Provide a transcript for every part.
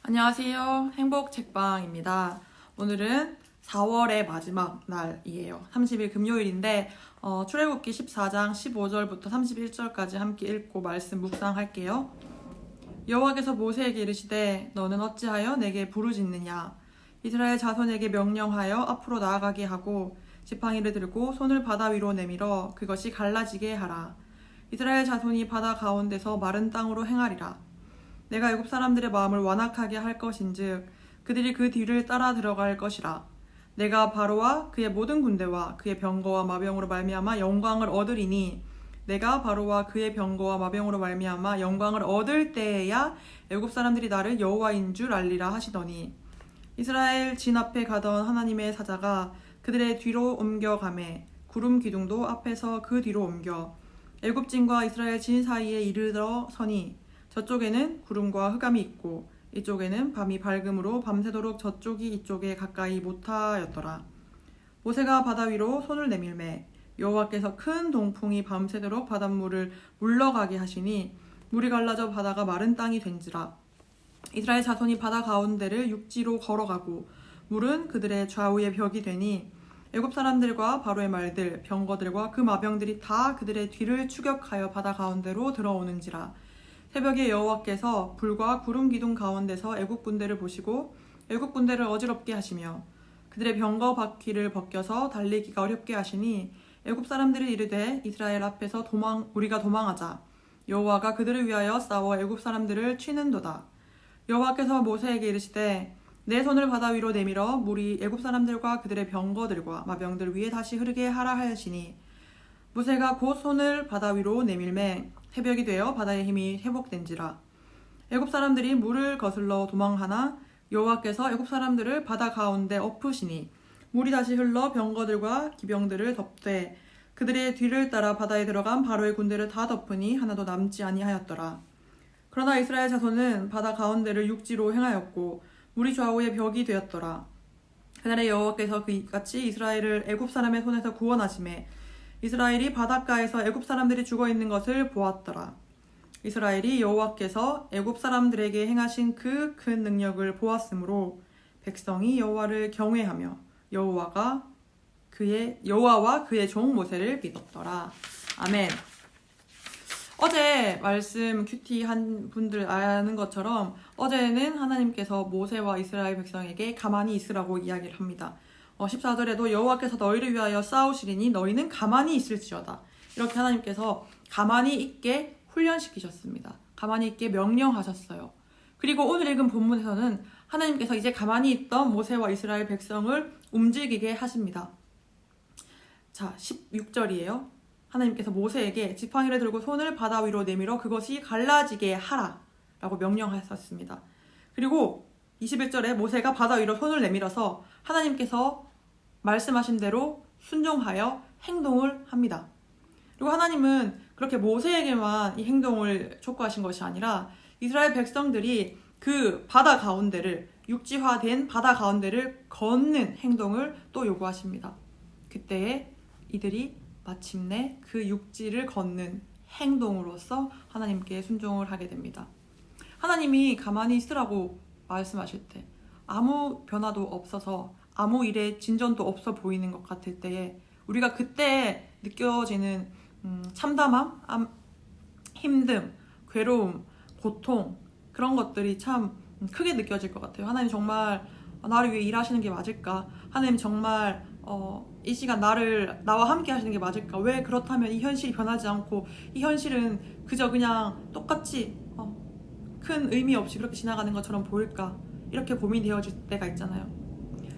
안녕하세요. 행복책방입니다. 오늘은 4월의 마지막 날이에요. 30일 금요일인데 출애굽기 14장 15절부터 31절까지 함께 읽고 말씀 묵상할게요. 여호와께서 모세에게 이르시되 너는 어찌하여 내게 부르짖느냐. 이스라엘 자손에게 명령하여 앞으로 나아가게 하고 지팡이를 들고 손을 바다 위로 내밀어 그것이 갈라지게 하라. 이스라엘 자손이 바다 가운데서 마른 땅으로 행하리라. 내가 애굽 사람들의 마음을 완악하게 할 것인즉 그들이 그 뒤를 따라 들어갈 것이라. 내가 바로와 그의 모든 군대와 그의 병거와 마병으로 말미암아 영광을 얻으리니 내가 바로와 그의 병거와 마병으로 말미암아 영광을 얻을 때에야 애굽 사람들이 나를 여호와인 줄 알리라 하시더니 이스라엘 진 앞에 가던 하나님의 사자가 그들의 뒤로 옮겨가매 구름 기둥도 앞에서 그 뒤로 옮겨 애굽 진과 이스라엘 진 사이에 이르러 서니 저쪽에는 구름과 흑암이 있고 이쪽에는 밤이 밝음으로 밤새도록 저쪽이 이쪽에 가까이 못하였더라. 모세가 바다 위로 손을 내밀매 여호와께서 큰 동풍이 밤새도록 바닷물을 물러가게 하시니 물이 갈라져 바다가 마른 땅이 된지라. 이스라엘 자손이 바다 가운데를 육지로 걸어가고 물은 그들의 좌우에 벽이 되니 애굽 사람들과 바로의 말들 병거들과 그 마병들이 다 그들의 뒤를 추격하여 바다 가운데로 들어오는지라. 새벽에 여호와께서 불과 구름 기둥 가운데서 애굽 군대를 보시고 애굽 군대를 어지럽게 하시며 그들의 병거 바퀴를 벗겨서 달리기가 어렵게 하시니 애굽 사람들이 이르되 이스라엘 앞에서 우리가 도망하자. 여호와가 그들을 위하여 싸워 애굽 사람들을 치는도다. 여호와께서 모세에게 이르시되 내 손을 바다 위로 내밀어 물이 애굽 사람들과 그들의 병거들과 마병들 위에 다시 흐르게 하라 하시니 모세가 곧 손을 바다 위로 내밀매 새벽이 되어 바다의 힘이 회복된지라. 애굽 사람들이 물을 거슬러 도망하나 여호와께서 애굽 사람들을 바다 가운데 엎으시니 물이 다시 흘러 병거들과 기병들을 덮되 그들의 뒤를 따라 바다에 들어간 바로의 군대를 다 덮으니 하나도 남지 아니하였더라. 그러나 이스라엘 자손은 바다 가운데를 육지로 행하였고 물이 좌우에 벽이 되었더라. 그날에 여호와께서 그같이 이스라엘을 애굽 사람의 손에서 구원하시매 이스라엘이 바닷가에서 애굽 사람들이 죽어 있는 것을 보았더라. 이스라엘이 여호와께서 애굽 사람들에게 행하신 그 큰 능력을 보았으므로 백성이 여호와를 경외하며 여호와와 그의 종 모세를 믿었더라. 아멘. 어제 말씀 큐티 한 분들 아는 것처럼 어제는 하나님께서 모세와 이스라엘 백성에게 가만히 있으라고 이야기를 합니다. 14절에도 여호와께서 너희를 위하여 싸우시리니 너희는 가만히 있을지어다. 이렇게 하나님께서 가만히 있게 훈련시키셨습니다. 가만히 있게 명령하셨어요. 그리고 오늘 읽은 본문에서는 하나님께서 이제 가만히 있던 모세와 이스라엘 백성을 움직이게 하십니다. 자, 16절이에요. 하나님께서 모세에게 지팡이를 들고 손을 바다 위로 내밀어 그것이 갈라지게 하라 라고 명령하셨습니다. 그리고 21절에 모세가 바다 위로 손을 내밀어서 하나님께서 말씀하신 대로 순종하여 행동을 합니다. 그리고 하나님은 그렇게 모세에게만 이 행동을 촉구하신 것이 아니라 이스라엘 백성들이 그 바다 가운데를 육지화된 바다 가운데를 걷는 행동을 또 요구하십니다. 그때에 이들이 마침내 그 육지를 걷는 행동으로서 하나님께 순종을 하게 됩니다. 하나님이 가만히 있으라고 말씀하실 때 아무 변화도 없어서 아무 일에 진전도 없어 보이는 것 같을 때에 우리가 그때 느껴지는 참담함, 힘듦, 괴로움, 고통 그런 것들이 참 크게 느껴질 것 같아요. 하나님 정말 나를 위해 일하시는 게 맞을까? 하나님 정말 이 시간 나와 함께 하시는 게 맞을까? 왜 그렇다면 이 현실이 변하지 않고 이 현실은 그저 그냥 똑같이 큰 의미 없이 그렇게 지나가는 것처럼 보일까? 이렇게 고민이 되어질 때가 있잖아요.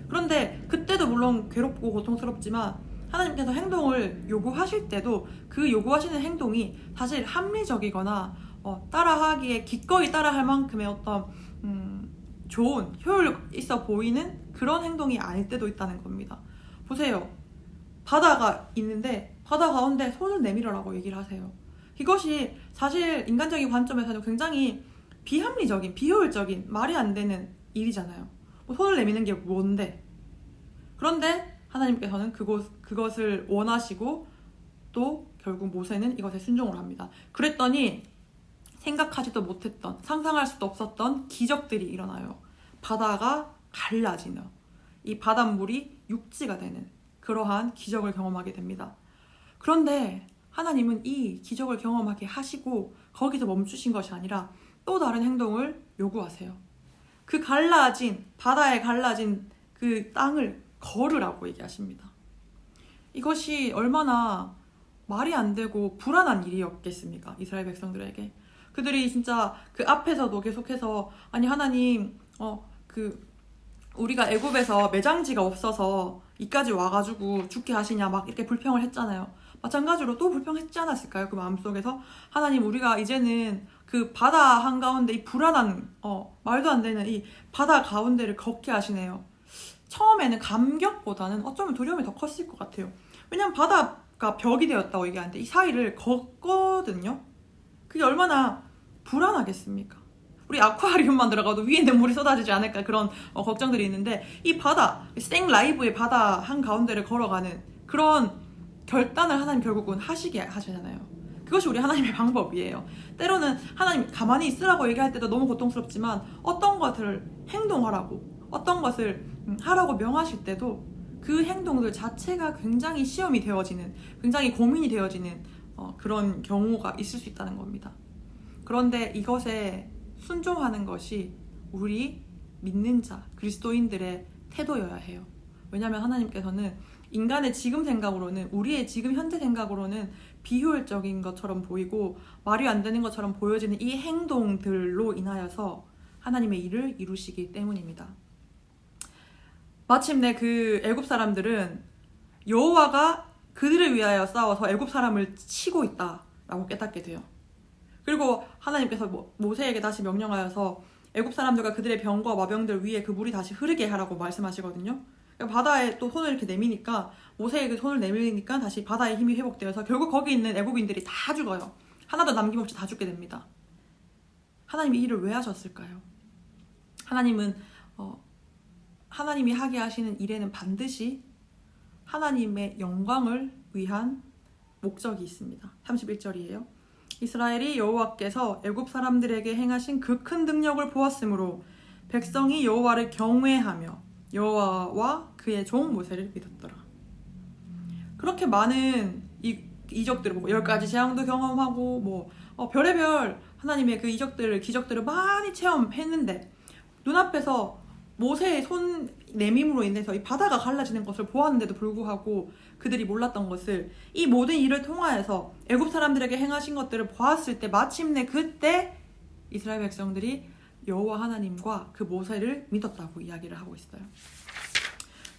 그런데 그때도 물론 괴롭고 고통스럽지만 하나님께서 행동을 요구하실 때도 그 요구하시는 행동이 사실 합리적이거나 따라하기에 기꺼이 따라할 만큼의 어떤 좋은 효율 있어 보이는 그런 행동이 아닐 때도 있다는 겁니다. 보세요. 바다가 있는데 바다 가운데 손을 내밀으라고 얘기를 하세요. 이것이 사실 인간적인 관점에서는 굉장히 비합리적인, 비효율적인, 말이 안 되는 일이잖아요. 손을 내미는 게 뭔데? 그런데 하나님께서는 그것을 원하시고 또 결국 모세는 이것에 순종을 합니다. 그랬더니 생각하지도 못했던, 상상할 수도 없었던 기적들이 일어나요. 바다가 갈라지는, 이 바닷물이 육지가 되는 그러한 기적을 경험하게 됩니다. 그런데 하나님은 이 기적을 경험하게 하시고 거기서 멈추신 것이 아니라 또 다른 행동을 요구하세요. 그 갈라진, 바다에 갈라진 그 땅을 걸으라고 얘기하십니다. 이것이 얼마나 말이 안 되고 불안한 일이었겠습니까? 이스라엘 백성들에게. 그들이 진짜 그 앞에서도 계속해서 아니 하나님 우리가 애굽에서 매장지가 없어서 이까지 와가지고 죽게 하시냐 막 이렇게 불평을 했잖아요. 마찬가지로 또 불평했지 않았을까요? 그 마음속에서 하나님 우리가 이제는 그 바다 한가운데 이 불안한 말도 안 되는 이 바다 가운데를 걷게 하시네요. 처음에는 감격보다는 어쩌면 두려움이 더 컸을 것 같아요. 왜냐면 바다가 벽이 되었다고 얘기하는데 이 사이를 걷거든요. 그게 얼마나 불안하겠습니까? 우리 아쿠아리움만 들어가도 위에 있는 물이 쏟아지지 않을까 그런 걱정들이 있는데 이 바다, 생 라이브의 바다 한가운데를 걸어가는 그런 결단을 하나님 결국은 하시게 하시잖아요. 그것이 우리 하나님의 방법이에요. 때로는 하나님 가만히 있으라고 얘기할 때도 너무 고통스럽지만 어떤 것을 행동하라고 어떤 것을 하라고 명하실 때도 그 행동들 자체가 굉장히 시험이 되어지는, 굉장히 고민이 되어지는 그런 경우가 있을 수 있다는 겁니다. 그런데 이것에 순종하는 것이 우리 믿는 자, 그리스도인들의 태도여야 해요. 왜냐하면 하나님께서는 인간의 지금 생각으로는, 우리의 지금 현재 생각으로는 비효율적인 것처럼 보이고 말이 안 되는 것처럼 보여지는 이 행동들로 인하여서 하나님의 일을 이루시기 때문입니다. 마침내 그 애굽 사람들은 여호와가 그들을 위하여 싸워서 애굽 사람을 치고 있다라고 깨닫게 돼요. 그리고 하나님께서 모세에게 다시 명령하여서 애굽 사람들과 그들의 병과 마병들 위에 그 물이 다시 흐르게 하라고 말씀하시거든요. 바다에 또 손을 이렇게 내미니까, 모세에게 손을 내미니까 다시 바다의 힘이 회복되어서 결국 거기 있는 애굽인들이 다 죽어요. 하나도 남김없이 다 죽게 됩니다. 하나님이 이 일을 왜 하셨을까요? 하나님은 하나님이 하게 하시는 일에는 반드시 하나님의 영광을 위한 목적이 있습니다. 31절이에요. 이스라엘이 여호와께서 애굽 사람들에게 행하신 그 큰 능력을 보았으므로 백성이 여호와를 경외하며 여호와와 그의 종 모세를 믿었더라. 그렇게 많은 이적들을 보고 10가지 재앙도 경험하고 별의별 하나님의 그 기적들을 많이 체험했는데 눈앞에서 모세의 손 내밈으로 인해서 이 바다가 갈라지는 것을 보았는데도 불구하고 그들이 몰랐던 것을, 이 모든 일을 통하여서 애굽 사람들에게 행하신 것들을 보았을 때 마침내 그때 이스라엘 백성들이 여호와 하나님과 그 모세를 믿었다고 이야기를 하고 있어요.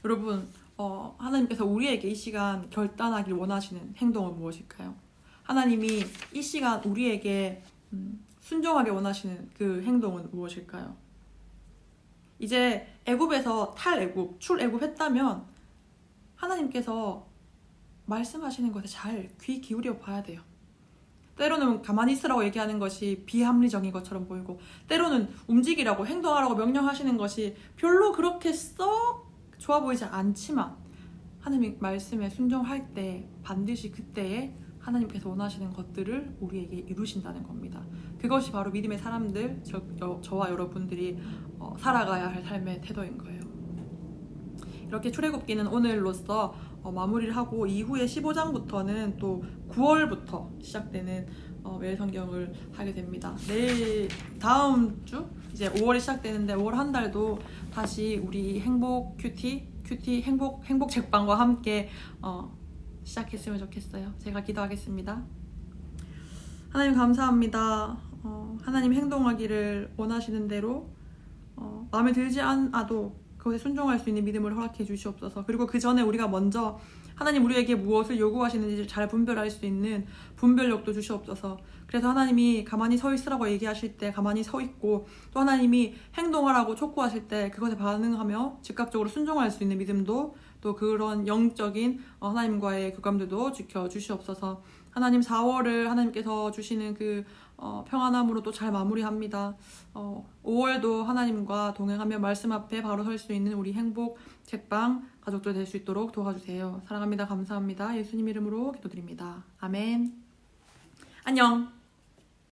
여러분, 하나님께서 우리에게 이 시간 결단하길 원하시는 행동은 무엇일까요? 하나님이 이 시간 우리에게 순종하게 원하시는 그 행동은 무엇일까요? 이제 애굽에서 탈애굽, 출애굽 했다면 하나님께서 말씀하시는 것에 잘 귀 기울여 봐야 돼요. 때로는 가만히 있으라고 얘기하는 것이 비합리적인 것처럼 보이고, 때로는 움직이라고 행동하라고 명령하시는 것이 별로 그렇게 썩 좋아 보이지 않지만 하나님의 말씀에 순종할 때 반드시 그때에 하나님께서 원하시는 것들을 우리에게 이루신다는 겁니다. 그것이 바로 믿음의 사람들, 저와 여러분들이 살아가야 할 삶의 태도인 거예요. 이렇게 출애굽기는 오늘로써 마무리를 하고 이후에 15장부터는 또 9월부터 시작되는 매일 성경을 하게 됩니다. 내일 다음 주 이제 5월이 시작되는데 5월 한 달도 다시 우리 행복 큐티 행복 책방과 함께 시작했으면 좋겠어요. 제가 기도하겠습니다. 하나님 감사합니다. 하나님 행동하기를 원하시는 대로 마음에 들지 않아도 그것에 순종할 수 있는 믿음을 허락해 주시옵소서. 그리고 그 전에 우리가 먼저 하나님 우리에게 무엇을 요구하시는지 잘 분별할 수 있는 분별력도 주시옵소서. 그래서 하나님이 가만히 서 있으라고 얘기하실 때 가만히 서 있고, 또 하나님이 행동하라고 촉구하실 때 그것에 반응하며 즉각적으로 순종할 수 있는 믿음도, 또 그런 영적인 하나님과의 교감들도 지켜주시옵소서. 하나님 4월을 하나님께서 주시는 그 평안함으로 또 잘 마무리합니다. 5월도 하나님과 동행하며 말씀 앞에 바로 설 수 있는 우리 행복 책방 가족들 될 수 있도록 도와주세요. 사랑합니다. 감사합니다. 예수님 이름으로 기도드립니다. 아멘. 안녕.